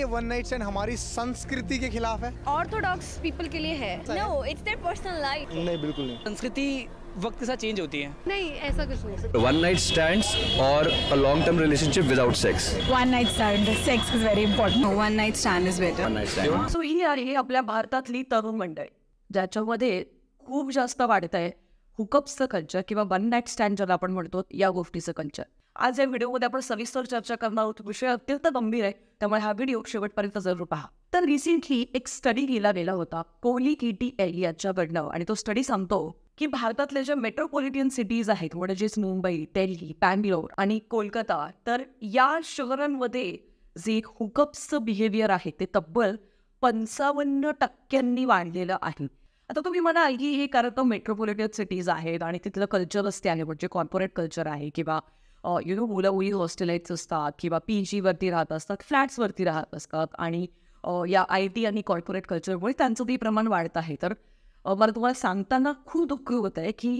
One Knight stand हमारी संस्कृति के खिलाफ है? ऑर्थोडॉक्स पीपल के लिए है। No, it's their personal life. नहीं, बिल्कुल नहीं। संस्कृति वक्त के साथ चेंज होती है। नहीं, ऐसा कुछ नहीं। वन नाइट स्टैंड्स और a long term relationship without sex. One night stand, sex is very important. One night stand is better. One night stand. So ही आहे आपल्या भारतातली तरुण मंडळी ज्याच्यामध्ये खूप जास्त वाढत आहे हुकअप्सचं कल्चर किंवा वन नाईट स्टँड ज्याला आपण म्हणतो या गोष्टीचं कल्चर. आज या व्हिडिओमध्ये आपण सविस्तर चर्चा करणार आहोत. विषय अत्यंत गंभीर आहे, त्यामुळे हा व्हिडिओ शेवटपर्यंत जरूर पहा. तर रिसेंटली एक स्टडी केला गेला होता कोहली KTL यांच्याकडनं, आणि तो स्टडी सांगतो की भारतातले जे मेट्रोपॉलिटन सिटीज आहेत म्हणजेच मुंबई, दिल्ली, बँगलोर आणि कोलकाता, तर या शहरांमध्ये जे हुकअप्सचं बिहेवियर आहे ते तब्बल 55% वाढलेलं आहे. आता तुम्ही म्हणाल की हे कारण मेट्रोपॉलिटन सिटीज आहेत आणि तिथलं कल्चरच ते आहे, म्हणजे कॉर्पोरेट कल्चर आहे किंवा मुलं मुली हॉस्टेलाइट्स असतात किंवा PG वरती राहत असतात, फ्लॅट्सवरती राहत असतात आणि या IT आणि कॉर्पोरेट कल्चरमुळे त्यांचं ते प्रमाण वाढत आहे. तर मला तुम्हाला सांगताना खूप दुःख होत आहे की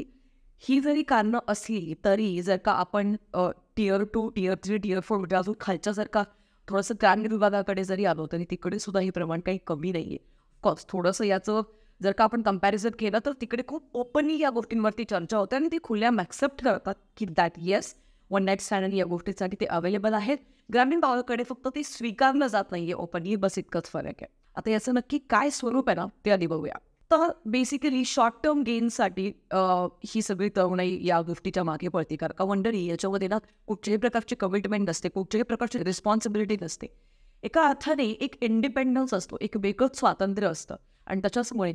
ही जरी कारणं असली तरी जर का आपण Tier 2, Tier 3, Tier 4 म्हणजे अजून खालच्या जर का थोडंसं ग्रामीण विभागाकडे जरी आलो तरी तिकडे सुद्धा हे प्रमाण काही कमी नाही आहे. ऑफकोर्स थोडंसं याचं जर का आपण कम्पॅरिझन केलं तर तिकडे खूप ओपनली या गोष्टींवरती चर्चा होते आणि ती खुल्याम ॲक्सेप्ट करतात की that yes one night stand या गोष्टीसाठी ते अवेलेबल आहेत. ग्रामीण भागाकडे फक्त ते स्वीकारलं जात नाही आहे ओपनली, बस इतकंच फरक आहे. आता याचं नक्की काय स्वरूप आहे ना ते आधी बघूया. तर बेसिकली शॉर्ट टर्म गेनसाठी ही सगळी तरुणाई या गोष्टीच्या मागे पडते, कारण का मंडळी याच्यामध्ये ना कुठच्याही प्रकारची कमिटमेंट नसते, कुठच्याही प्रकारची रिस्पॉन्सिबिलिटी नसते. एका अर्थाने एक इंडिपेंडन्स असतो, एक वेगळंच स्वातंत्र्य असतं आणि त्याच्यामुळे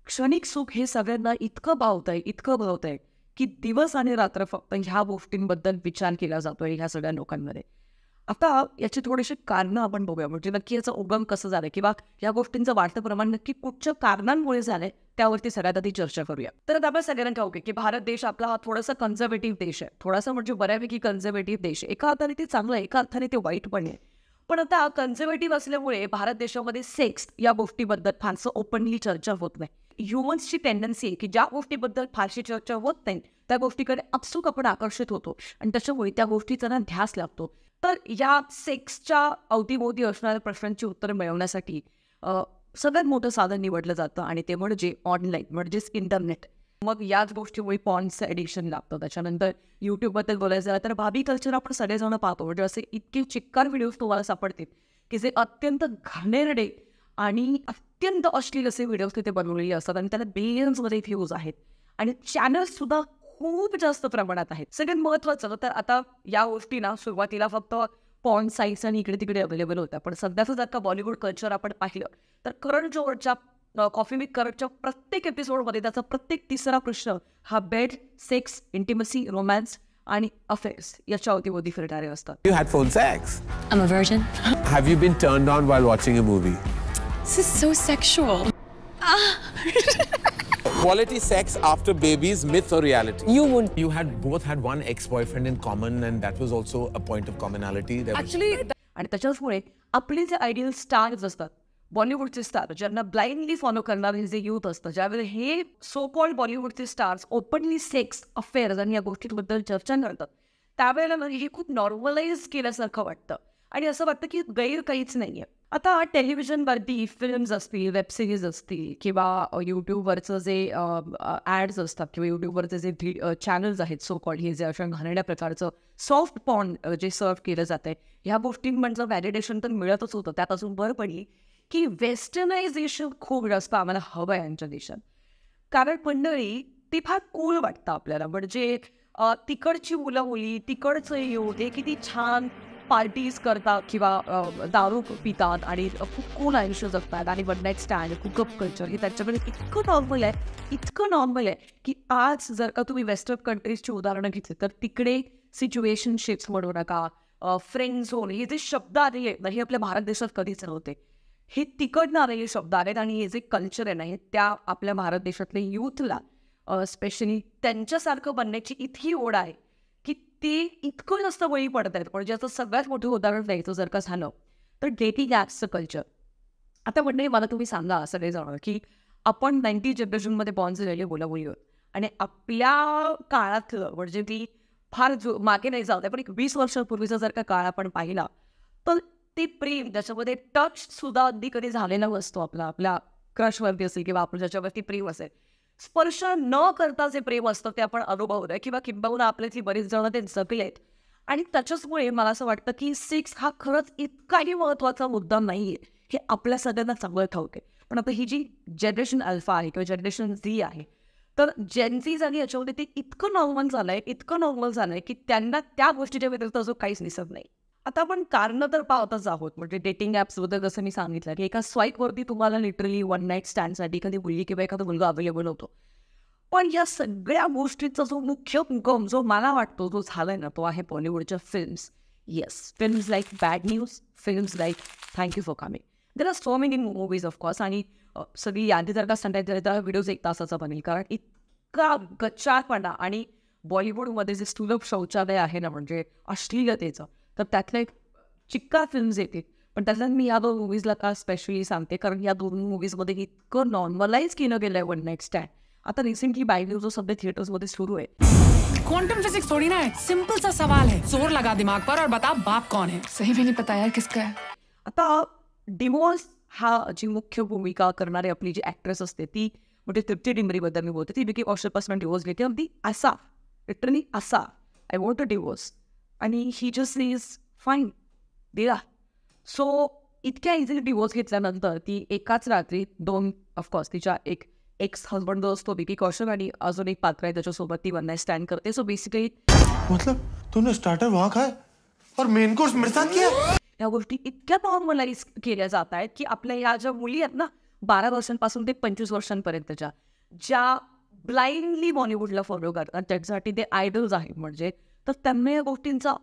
क्षणिक सुख हे सगळ्यांना इतकं भावतंय की दिवस आणि रात्र फक्त ह्या गोष्टींबद्दल विचार केला जातोय ह्या सगळ्या लोकांमध्ये. आता याची थोडीशी कारणं आपण बघूया, म्हणजे नक्की याचं उगम कसं झालं किंवा या गोष्टींचं वाढतं प्रमाण नक्की कुठच्या कारणांमुळे झालंय त्यावरती सगळ्यात आधी चर्चा करूया. तर आता आपण सगळ्यांना ठाऊक आहे की भारत देश आपला हा थोडासा कन्झर्वेटिव्ह देश आहे, थोडासा म्हणजे बऱ्यापैकी कन्झर्वेटिव्ह देश आहे. एका अर्थाने ते चांगलं आहे, एका अर्थाने ते वाईट पण आहे. पण आता कन्झर्वेटिव्ह असल्यामुळे भारत देशामध्ये सेक्स या गोष्टीबद्दल फारसं ओपनली चर्चा होत नाही. ह्युमन्सची टेंडन्सी आहे की ज्या गोष्टीबद्दल फारशी चर्चा होत नाही त्या गोष्टीकडे आपसूक आपण आकर्षित होतो आणि त्याच्यामुळे त्या गोष्टीचा ना ध्यास लागतो. तर या सेक्सच्या अवतीभोवती असणाऱ्या प्रश्नांची उत्तरं मिळवण्यासाठी सगळ्यात मोठं साधन निवडलं जातं आणि ते म्हणजे ऑनलाईन, म्हणजेच इंटरनेट. मग याच गोष्टीमुळे पॉर्नचं ॲडिक्शन लागतं. त्याच्यानंतर यूट्यूबबद्दल बोलायचं झालं तर भाभी कल्चर आपण सगळेजण पाहतो, म्हणजे असे इतके चिक्कार व्हिडिओज तुम्हाला सापडतील की जे अत्यंत घाणेरडे आणि अत्यंत अश्लील असे व्हिडिओज तिथे बनवलेले असतात आणि त्याला बिलियन्समध्ये व्ह्यूज आहेत आणि चॅनल्ससुद्धा खूप जास्त प्रमाणात आहेत. सगळ्यात महत्त्वाचं तर आता या गोष्टी ना सुरुवातीला फक्त पॉर्न साईट्स आणि इकडे तिकडे अवेलेबल होत्या, पण सध्याचं जर का बॉलिवूड कल्चर आपण पाहिलं तर करण जोहरच्या कॉफी विथ करणच्या प्रत्येक एपिसोडमध्ये त्याचा प्रत्येक तिसरा प्रश्न हा बेड, सेक्स, इंटिमसी, रोमॅन्स आणि अफेअर्स याच्या अवतीभोवती फिरणारे असतात. You had phone sex. I'm a virgin. Have you been turned on while watching a movie? This is so sexual. Quality sex after babies, myth or reality? You had both had one ex-boyfriend in common, and that was also a point of commonality. Actually आणि त्याच्याचमुळे आपले जे ideal stars असतात, बॉलिवूडचे star ज्यांना blindly follow करणारे जे youth असतं, ज्यावेळेस हे सो कॉल्ड बॉलिवूडचे स्टार्स ओपनली सेक्स, अफेअर्स आणि या गोष्टींबद्दल चर्चा करतात, त्यावेळेला हे खूप नॉर्मलाइज केल्यासारखं वाटतं आणि असं वाटतं की गैर काहीच नाही आहे. आता टेलिव्हिजनवरती फिल्म्स असतील, वेबसिरीज असतील किंवा यूट्यूबवरचं जे ॲड्स असतात किंवा यूट्यूबवरचे जे चॅनल्स आहेत सो कॉल्ड, हे जे अशा घाणेरड्या प्रकारचं सॉफ्ट पॉर्न जे सर्व केलं जातं आहे, ह्या गोष्टींमधलं व्हॅलिडेशन तर मिळतच होतं. त्यात अजून बरं पडली की वेस्टर्नायझेशन खूप जास्त आम्हाला हवं आहे यांच्या देशात, कारण मंडळी ते फार कूल वाटतं आपल्याला. म्हणजे तिकडची मुलं मुली, तिकडचं यूथ हे किती छान पार्टीज करतात किंवा दारू पितात आणि खूप कूल आयुष्य जगतात आणि one night stand, cook-up culture हे त्यांच्याकडे इतकं नॉर्मल आहे की आज जर का तुम्ही वेस्टर्न कंट्रीजची उदाहरणं घेतली तर तिकडे सिच्युएशनशिप्स म्हणू नका, फ्रेंड झोन, हे जे शब्द आले आहेत ना हे आपल्या भारत देशात कधीच नव्हते. हे तिकडनं आलेले शब्द आहेत आणि हे जे कल्चर आहे ना हे त्या आपल्या भारत देशातल्या यूथला स्पेशली त्यांच्यासारखं बनण्याची इतकी ओढ आहे की ते इतकं जास्त बळी पडत आहेत. म्हणजे याचं सगळ्यात मोठं उदाहरण द्यायचं जर का झालं तर डेटिंग ॲप्सचं कल्चर. आता म्हणजे मला तुम्ही सांगा सगळेजण की आपण 90 जनरेशनमध्ये बॉर्न झालेले मुलं आणि आपल्या काळातलं म्हणजे ती फार मागे नाही जात आहे पण एक 20 वर्षापूर्वीचा जर का काळ आपण पाहिला तर ते प्रेम त्याच्यामध्ये टच सुद्धा अगदी कधी झालेला नसतो आपल्या क्रशवरती असेल किंवा आपण ज्याच्यावरती प्रेम असेल, स्पर्श न करता जे प्रेम असतं ते आपण अनुभवलंय किंवा किंबहुना आपल्यातली बरीच जण ते जगलेत. आणि त्याच्याचमुळे मला असं वाटतं की सेक्स हा खरंच इतकाही महत्त्वाचा मुद्दा नाही आहे हे आपल्या सगळ्यांना चांगलं ठाऊक आहे. पण आता ही जी जनरेशन अल्फा आहे किंवा जनरेशन झी आहे, तर जेनझीज आणि याच्यामध्ये ते इतकं नॉर्मल झालं आहे की त्यांना त्या गोष्टीच्या व्यतिरिक्त अजून काहीच दिसत नाही. आता आपण कारणं तर पाहतच आहोत. म्हणजे डेटिंग ॲप्सबद्दल जसं मी सांगितलं की एका स्वाईपवरती तुम्हाला लिटरली वन नाईट स्टँडसाठी एखादी मुलगी किंवा एखादा मुलगा अवेलेबल होतो. पण या सगळ्या गोष्टींचा जो मुख्य उगम जो मला वाटतो जो झालाय ना, तो आहे बॉलिवूडच्या films. Yes, films like bad news, films like thank you for coming. There are so many movies of course. आणि सगळी यादी जर का सांगायचं तर व्हिडिओज 1 तासाचा बनेल, कारण इतका गच्चाळपणा आणि बॉलिवूडमध्ये जे सुलभ शौचालय आहे ना, म्हणजे अश्लीलतेचं, तर त्यातल्या एक चिक्कार फिल्म्स येतील. पण त्याच्यात मी या 2 मूवीजला का स्पेशली सांगते, कारण या 2 मूवीजमध्ये इतकं नॉर्मलाइज केलं गेलं आहे वन नाईट स्टँड. आता रिसेंटली बॅड न्यूज जो सध्या थिएटर्समध्ये सुरू आहे. क्वांटम फिजिक्स थोड़ी ना है, सिंपल सा सवाल है, जोर लगा दिमाग पर और बता बाप कौन है. सही में नहीं पता यार किसका है. आता डिवोर्स हा जी मुख्य भूमिका करणारी आपली जी ॲक्ट्रेस असते ती म्हणजे तृप्ती डिंबरीबद्दल मी बोलते. ती विकी कौशलपासून डिवोर्स घेते, अगदी असा लिटरली असा आय वॉन्ट अ डिवोर्स. आणि ही जस्ट इज फाईन दिला. सो इतक्या इझिली डिवोर्स घेतल्यानंतर ती एकाच रात्री 2 ऑफकोर्स तिच्या एक एक्स हजबंड जो असतो विकी कौशल आणि अजून एक पात्र आहे त्याच्यासोबत ती वन नाईट स्टँड करते. सो बेसिकली मतलब तूने स्टार्टर वहाँ खाया और मेन कोर्स मेरे साथ किया. या गोष्टी इतक्या नॉर्मलाइज केल्या जात आहेत की आपल्या ह्या ज्या मुली आहेत ना 12 वर्षांपासून ते 25 वर्षांपर्यंतच्या, ज्या ब्लाइंडली बॉलिवूडला फॉलो करतात, त्याच्यासाठी ते आयडल्स आहेत म्हणजे, तर त्यांना या गोष्टींचा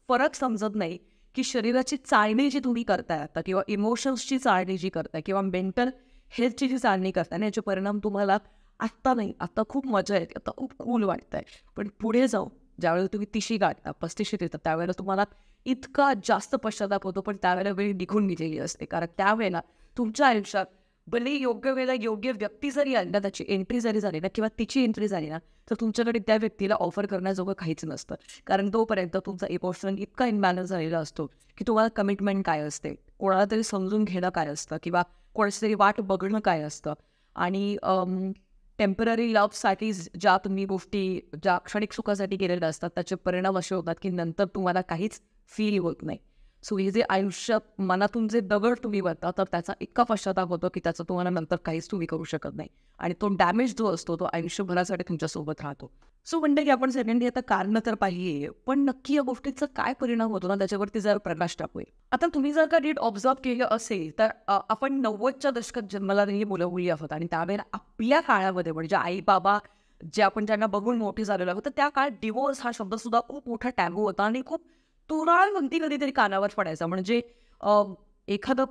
फरक समजत नाही की शरीराची चाळणी जी तुम्ही करताय आता किंवा इमोशन्सची चाळणी जी करताय किंवा मेंटल हेल्थची जी चाळणी करताय ना, याचे परिणाम तुम्हाला आत्ता नाही, आता खूप मजा येते, आता खूप कूल वाटतंय. पण पुढे जाऊ ज्यावेळेला तुम्ही 30शी गाठता 35शी येतात त्यावेळेला तुम्हाला इतका जास्त पश्चाताप होतो. पण त्यावेळेला वेळ निघून गेलेली असते, कारण त्यावेळेला तुमच्या आयुष्यात भले योग्य वेळेला योग्य व्यक्ती जरी आली ना, त्याची एंट्री जरी झाली ना किंवा तिची एंट्री झाली ना, तर तुमच्याकडे त्या व्यक्तीला ऑफर करण्याजोगं काहीच नसतं. कारण तोपर्यंत तुमचा इमोशनल इतका इम्बॅलन्स झालेला असतो की तुम्हाला कमिटमेंट काय असते, कोणाला तरी समजून घेणं काय असतं किंवा कोणाची तरी वाट बघणं काय असतं. आणि टेम्पररी लव्हसाठी ज्या तुम्ही गोष्टी ज्या क्षणिक सुखासाठी केलेल्या असतात त्याचे परिणाम असे होतात की नंतर तुम्हाला काहीच फील होत नाही. सो हे जे आयुष्य मनातून जे दगड तुम्ही बनता, तर त्याचा इतका पश्चाताप होतो की त्याचं तुम्हाला नंतर काहीच तुम्ही करू शकत नाही आणि तो डॅमेज जो असतो तो आयुष्यभरासाठी तुमच्यासोबत राहतो. सो म्हणजे की आपण सेकंडली आता कारणं तर पाहिजे, पण नक्की या गोष्टीचा काय परिणाम होतो ना त्याच्यावरती जर प्रकाश टाकूया. आता तुम्ही जर का नीट ऑब्झर्व केलं असेल तर आपण 90च्या दशकात जन्माला ही मुलं मुली आहोत आणि त्यावेळेला आपल्या काळामध्ये म्हणजे आई बाबा जे आपण त्यांना बघून मोठी झालेलो आहोत, तर त्या काळात डिवोर्स हा शब्द सुद्धा खूप मोठा टॅबू होता आणि खूप तुराळ म्हणती कधीतरी कानावर पडायचा. म्हणजे एखादं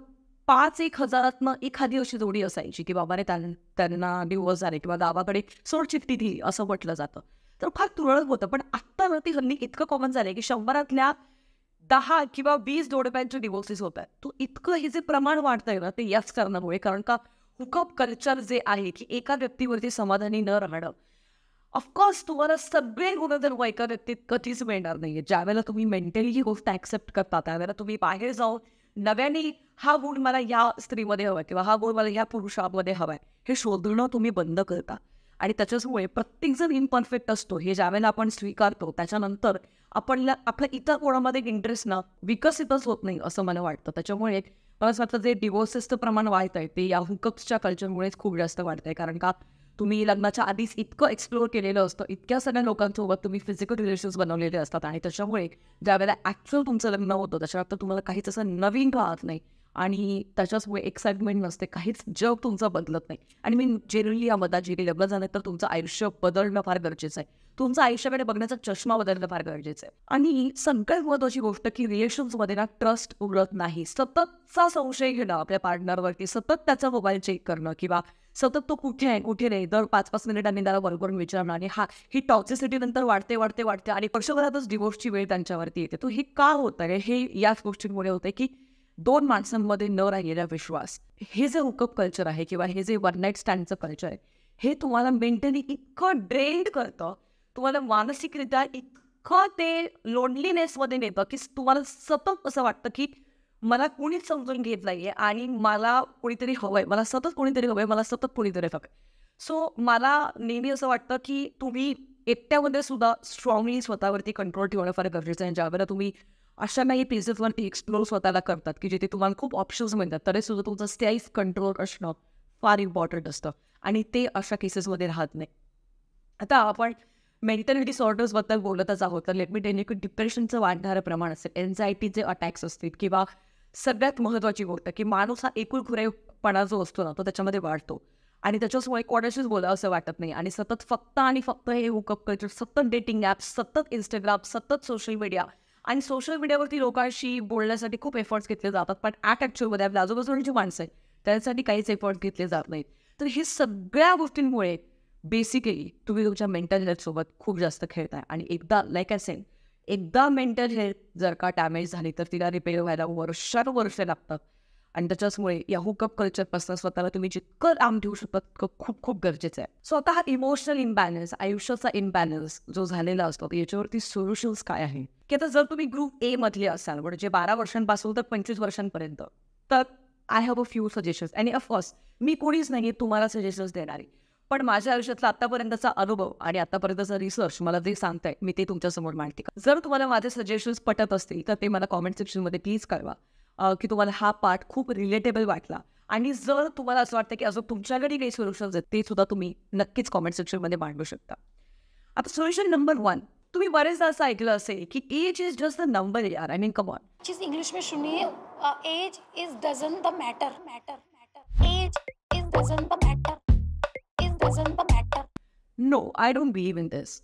5-1 हजारातनं एखादी अशी जोडी असायची की बाबाने त्यांना डिवोर्स झाले किंवा गावाकडे सोड चिठ्ठी दिली असं म्हटलं जातं, तर फार तुरळक होतं. पण आत्ता ना ती हल्ली इतकं कॉमन झालंय की 100रातल्या 10 किंवा 20 जोडप्यांचे डिवोर्सेस होत आहेत. तो इतकं हे जे प्रमाण वाढतंय ना ते याच कारणामुळे, कारण का हुकअप कल्चर जे आहे की एका व्यक्तीवरती समाधानी न राहणं. ऑफकोर्स तुम्हाला सगळे गुणधर्म एका व्यक्तीत कधीच मिळणार नाहीये. ज्यावेळेला तुम्ही मेंटली ही गोष्ट ॲक्सेप्ट करता त्यावेळेला तुम्ही बाहेर जाऊन नव्याने हा गुण मला ह्या स्त्रीमध्ये हवा किंवा हा गुण मला ह्या पुरुषामध्ये हवाय हे शोधणं तुम्ही बंद करता. आणि त्याच्यामुळे प्रत्येकजण इम्परफेक्ट असतो हे ज्यावेळेला आपण स्वीकारतो त्याच्यानंतर आपल्या इतर कोणामध्ये इंटरेस्ट ना विकसितच होत नाही असं मला वाटतं. त्याच्यामुळे मला असं वाटतं जे डिवोर्सेसचं प्रमाण वाढत आहे ते या हुकअप्सच्या कल्चरमुळेच खूप जास्त वाढत आहे. कारण का तुम्ही लग्नाच्या आधीच इतकं एक्सप्लोअर केलेलं असतं, इतक्या सगळ्या लोकांसोबत तुम्ही फिजिकल रिलेशन्स बनवलेले असतात आणि त्याच्यामुळे ज्यावेळेला ॲक्च्युअल तुमचं लग्न होतं त्याच्यानंतर तुम्हाला काहीच असं नवीन राहत नाही आणि त्याच्याचमुळे एक्साइटमेंट नसते, काहीच जग तुमचं बदलत नाही. आणि मी जनरली या मतात जे लग्न झालं तर तुमचं आयुष्य बदलणं फार गरजेचं आहे, तुमचं आयुष्याकडे बघण्याचा चष्मा बदलणं फार गरजेचं आहे. आणि सगळ्यात महत्त्वाची गोष्ट की रिलेशन्समध्ये ना ट्रस्ट उरत नाही. सततचा संशय घेणं आपल्या पार्टनरवरती, सतत त्याचा मोबाईल चेक करणं किंवा सतत तो कुठे आहे कुठे नाही दर 5-5 मिनिटांनी त्याला बरोबर विचारणं आणि ही टॉक्सिसिटी नंतर वाढते आणि वर्षभरातच डिवोर्सची वेळ त्यांच्यावरती येते. तो हे का होत आहे हे याच गोष्टींमुळे होते की 2 माणसांमध्ये न राहिलेला विश्वास. हे जे हुकअप कल्चर आहे किंवा हे जे वन नाईट स्टँडचं कल्चर आहे हे तुम्हाला मेंटली इतकं ड्रेन्ड करतं, तुम्हाला मानसिकरित्या इतकं ते लोनलीनेसमध्ये नेतं की तुम्हाला सतत असं वाटतं की मला कोणीच समजून घेत नाहीये आणि मला कोणीतरी हवंय, मला सतत कोणीतरी हवंय, मला सतत कोणीतरी हवंय. सो मला नेहमी असं वाटतं की तुम्ही एकट्यामध्ये सुद्धा स्ट्रॉंगली स्वतःवरती कंट्रोल ठेवणं फार गरजेचं आहे. ज्यावेळेला तुम्ही अशा काही प्लेसेसवरती एक्सप्लोर स्वतःला करतात की जिथे तुम्हाला खूप ऑप्शन्स मिळतात, तरी सुद्धा तुमचं सेल्फ कंट्रोल असणं फार इम्पॉर्टंट असतं आणि ते अशा केसेसमध्ये राहत नाही. आता आपण मेंटल डिसऑर्डर्सबद्दल बोलतच आहोत, तर लेट मी टेल यू की डिप्रेशनचं वाढणारं प्रमाण असेल, एन्झायटीचे अटॅक्स असतील किंवा सगळ्यात महत्त्वाची गोष्ट की माणूस हा एकुलखुरेपणा जो असतो ना तो त्याच्यामध्ये वाढतो आणि त्याच्यासमोर कोणाशीच बोला असं वाटत नाही आणि सतत फक्त आणि फक्त हे हुकअप कल्चर, सतत डेटिंग ॲप्स, सतत इंस्टाग्राम, सतत सोशल मीडिया आणि सोशल मीडियावरती लोकांशी बोलण्यासाठी खूप एफर्ट्स घेतले जातात, पण ॲक्च्युअलमध्ये आपल्या आजूबाजूची जी माणसं आहेत त्यासाठी काहीच एफर्ट्स घेतले जात नाहीत. तर हे सगळ्या गोष्टींमुळे बेसिकली तुम्ही तुमच्या मेंटल हेल्थसोबत खूप जास्त खेळताय आणि एकदा लाईक आय सेड, एकदा मेंटल हेल्थ जर का डॅमेज झाली तर तिला रिपेअर व्हायला वर्ष लागतात आणि त्याच्याचमुळे या हुकअप कल्चरपासून स्वतःला तुम्ही जितकं लांब ठेवू शकता तितकं खूप खूप गरजेचं आहे. स्वतः हा इमोशनल इम्बॅलन्स, आयुष्याचा इम्बॅलन्स जो झालेला असतो याच्यावरती सोल्युशन्स काय आहे की आता जर तुम्ही ग्रुप ए मधले असाल म्हणजे 12 वर्षांपासून तर 25 वर्षांपर्यंत, तर I have a few suggestions आणि ऑफकोर्स मी कोणीच नाही तुम्हाला सजेशन्स देणारी, पण माझ्या आयुष्यातला आतापर्यंतचा अनुभव आणि आतापर्यंतचा रिसर्च मला जे सांगताय मी ते तुमच्यासमोर मांडते. जर तुम्हाला माझे सजेशन्स पटत असतील तर ते मला कॉमेंट सेक्शनमध्ये प्लीज कळवा की तुम्हाला हा पार्ट खूप रिलेटेबल वाटला आणि जर तुम्हाला असं वाटतं की अजून तुमच्याकडे काही सोल्युशन्स आहेत ते सुद्धा तुम्ही नक्कीच कॉमेंट सेक्शनमध्ये मांडू शकता. आता सोल्युशन नंबर 1, तुम्ही बरेचदा असं ऐकलं असेल की age is just the number यार. आय मीन कम ऑन, चीज इंग्लिश में सुनिए, age is doesn't the matter, age is doesn't the matter, is doesn't the matter. No, I don't believe in this.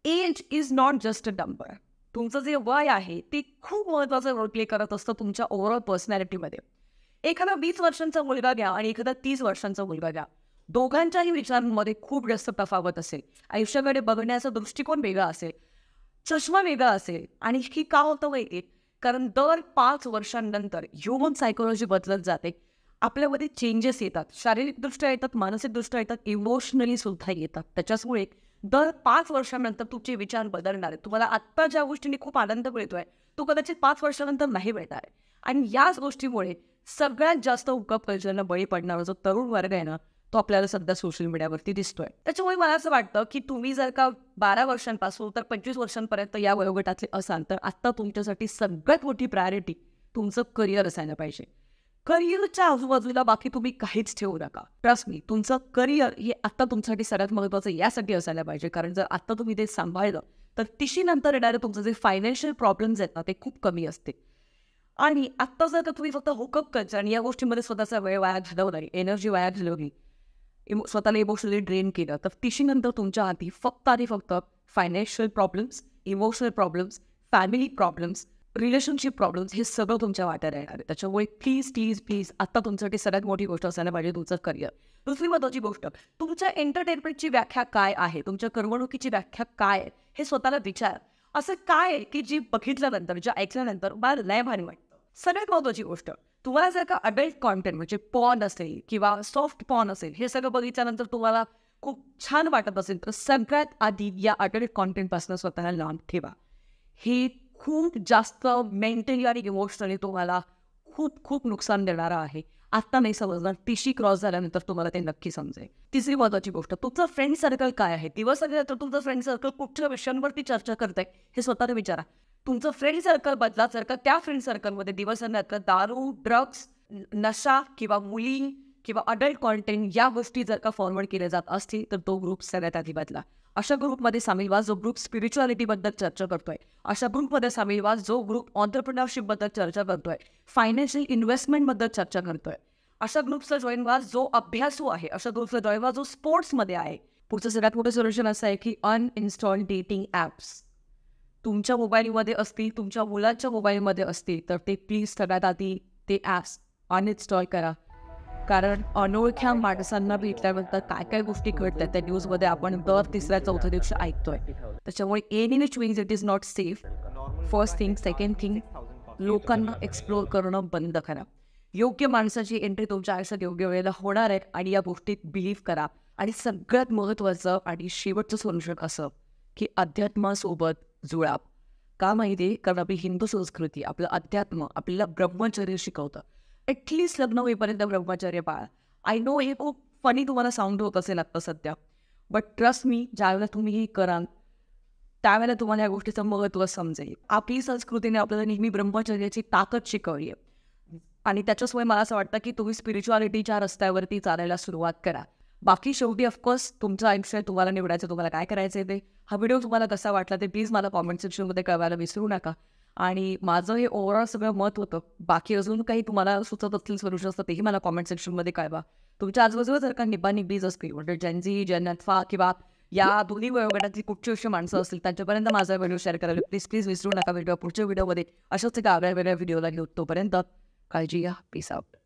Age is not just a number. तुमचं जे वय आहे ते खूप महत्त्वाचा रोल प्ले करत असतं तुमच्या ओव्हरऑल पर्सनॅलिटीमध्ये. एखादा 20 वर्षांचा मुलगा घ्या आणि एखादा 30 वर्षांचा मुलगा घ्या, दोघांच्याही विचारांमध्ये खूप जास्त तफावत असेल, आयुष्याकडे बघण्याचा दृष्टिकोन वेगळा असेल, चष्मा वेगळा असेल. आणि ही का होतं माहिती, कारण दर 5 वर्षांनंतर ह्युमन सायकोलॉजी बदलत जाते, आपल्यामध्ये चेंजेस येतात, शारीरिकदृष्ट्या येतात, मानसिकदृष्ट्या येतात, इमोशनली सुद्धा येतात. त्याच्यामुळे दर 5 वर्षांनंतर तुमचे विचार बदलणार आहेत. तुम्हाला आत्ता ज्या गोष्टींनी खूप आनंद मिळतोय तो कदाचित 5 वर्षानंतर नाही मिळणार आहे. आणि याच गोष्टीमुळे सगळ्यात जास्त हुकअप कल्चरला बळी पडणारा जो तरुण वर्ग आहे ना तो आपल्याला सध्या सोशल मीडियावरती दिसतोय. त्याच्यामुळे मला असं वाटतं की तुम्ही जर का 12 वर्षांपासून तर 25 वर्षांपर्यंत या वयोगटातले असाल तर आत्ता तुमच्यासाठी सगळ्यात मोठी प्रायोरिटी तुमचं करिअर असायला पाहिजे. करिअरच्या आजूबाजूला बाकी तुम्ही काहीच ठेवू नका. ट्रस्ट मी, तुमचं करिअर हे आत्ता तुमच्यासाठी सगळ्यात महत्त्वाचं यासाठी असायला पाहिजे, कारण जर आत्ता तुम्ही ते सांभाळलं तर तिशीनंतर येणारे तुमचं जे फायनान्शियल प्रॉब्लेम्स आहेत ना ते खूप कमी असते. आणि आत्ता जर का तुम्ही फक्त हुकअप कल्चर आणि या गोष्टींमध्ये स्वतःचा वेळ वाया घालवला, एनर्जी वाया घालवली, स्वतःला इमोशनली ड्रेन केलं, तर तिशीनंतर तुमच्या हाती फक्त आणि फक्त financial problems, emotional problems, family problems, relationship problems हे सगळं तुमच्या वाट्यात येणार आहे. त्याच्यामुळे प्लीज प्लीज प्लीज आत्ता तुमच्यासाठी सगळ्यात मोठी गोष्ट असायला पाहिजे तुमचं करिअर. दुसरी महत्त्वाची गोष्ट, तुमच्या एंटरटेनमेंटची व्याख्या काय आहे, तुमच्या करमणुकीची व्याख्या काय आहे हे स्वतःला विचार. असं काय आहे की जी बघितल्यानंतर, जे ऐकल्यानंतर मला लय भारी वाटतं. सगळ्यात महत्त्वाची गोष्ट, तुम्हाला जर का अडल्ट कॉन्टेंट म्हणजे पॉर्न असेल किंवा सॉफ्ट पॉर्न असेल हे सगळं बघितल्यानंतर तुम्हाला खूप छान वाटत असेल तर सगळ्यात आधी या अडल्ट कॉन्टेंटपासून स्वतःला लांब ठेवा. हे खूप जास्त मेंटली आणि इमोशनली तुम्हाला खूप खूप नुकसान देणारं आहे. आत्ता नाही समजणार, तिशी क्रॉस झाल्यानंतर तुम्हाला ते नक्की समजेल. तिसरी महत्त्वाची गोष्ट, तुमचं फ्रेंड सर्कल काय आहे. दिवस तर तुमचं फ्रेंड सर्कल कुठच्या विषयांवरती चर्चा करताय हे स्वतःला विचारा. तुमचं फ्रेंड सर्कल बदला जर का त्या फ्रेंड सर्कलमध्ये दिवसानंतर दारू, ड्रग्स, नशा किंवा मुली किंवा अडल्ट कॉन्टेंट या गोष्टी जर का फॉरवर्ड केल्या जात असतील तर तो ग्रुप सगळ्यात आधी बदला. अशा ग्रुपमध्ये सामील व्हा जो ग्रुप स्पिरिच्युअलिटीबद्दल चर्चा करतोय. अशा ग्रुपमध्ये सामील व्हा जो ग्रुप ऑन्टरप्रिनरशिपबद्दल चर्चा करतोय, फायनान्शियल इन्व्हेस्टमेंटबद्दल चर्चा करतोय. अशा ग्रुप्सला जॉईन व्हा जो अभ्यासू आहे. अशा ग्रुप्सला जॉईन व्हा जो स्पोर्ट्समध्ये आहे. पुढचं सगळ्यात मोठं सोल्युशन असं आहे की अनइन्स्टॉल डेटिंग ॲप्स. तुमच्या मोबाईलमध्ये असतील, तुमच्या मुलांच्या मोबाईलमध्ये असतील तर ते प्लीज सगळ्यात आधी ते ॲप्स अनइन्स्टॉल करा. कारण अनोळख्या माणसांना भेटल्यानंतर काय काय गोष्टी घडतात त्या न्यूजमध्ये आपण दर 3-4 दिवशी ऐकतोय. त्याच्यामुळे any which means it is not safe. First thing. Second thing, लोकांना एक्सप्लोर करणं बंद करा. योग्य माणसाची एंट्री तुमच्या आयुष्यात योग्य वेळेला होणार आहे आणि या गोष्टीत बिलीव्ह करा. आणि सगळ्यात महत्त्वाचं आणि शेवटचं सोल्युशन असं की अध्यात्मासोबत जुळा. का माहिती आहे? कारण आपली हिंदू संस्कृती, आपलं अध्यात्म आपल्याला ब्रह्मचर्य शिकवतं. ॲटलिस्ट लग्न होईपर्यंत ब्रह्मचर्य पाळा. आय नो हे खूप फनी तुम्हाला साऊंड होत असेल आत्ता सध्या, बट ट्रस्ट मी, ज्यावेळेला तुम्ही हे कराल त्यावेळेला तुम्हाला या गोष्टीचं महत्त्व समजेल. आपली संस्कृतीने आपल्याला नेहमी ब्रह्मचर्याची ताकद शिकवली आहे आणि त्याच्याशिवाय मला असं वाटतं की तुम्ही स्पिरिच्युअलिटीच्या रस्त्यावरती चालायला सुरुवात करा. बाकी शेवटी ऑफकोर्स तुमचं आयुष्य तुम्हाला निवडायचं, तुम्हाला काय करायचं आहे ते. हा व्हिडिओ तुम्हाला कसा वाटला ते प्लीज मला कॉमेंट सेक्शनमध्ये कळवायला विसरू नका. आणि माझं हे ओव्हरऑल सगळं मत होतं. बाकी अजून काही तुम्हाला सुचत असतील सोल्युशन्स तर तेही मला कॉमेंट सेक्शनमध्ये कळवा. तुमच्या आजूबाजूला जर का निब्बीज असतील म्हणजे जेनझी, जेन अल्फा किंवा या दोन्ही वयोगटातली कुठची अशी माणसं असतील त्यांच्यापर्यंत माझा व्हिडिओ शेअर करायला प्लीज विसरू नका. पुढच्या व्हिडिओमध्ये अशाच एका वेगळ्या व्हिडिओला घेऊ. तोपर्यंत काळजी घ्या. Peace out.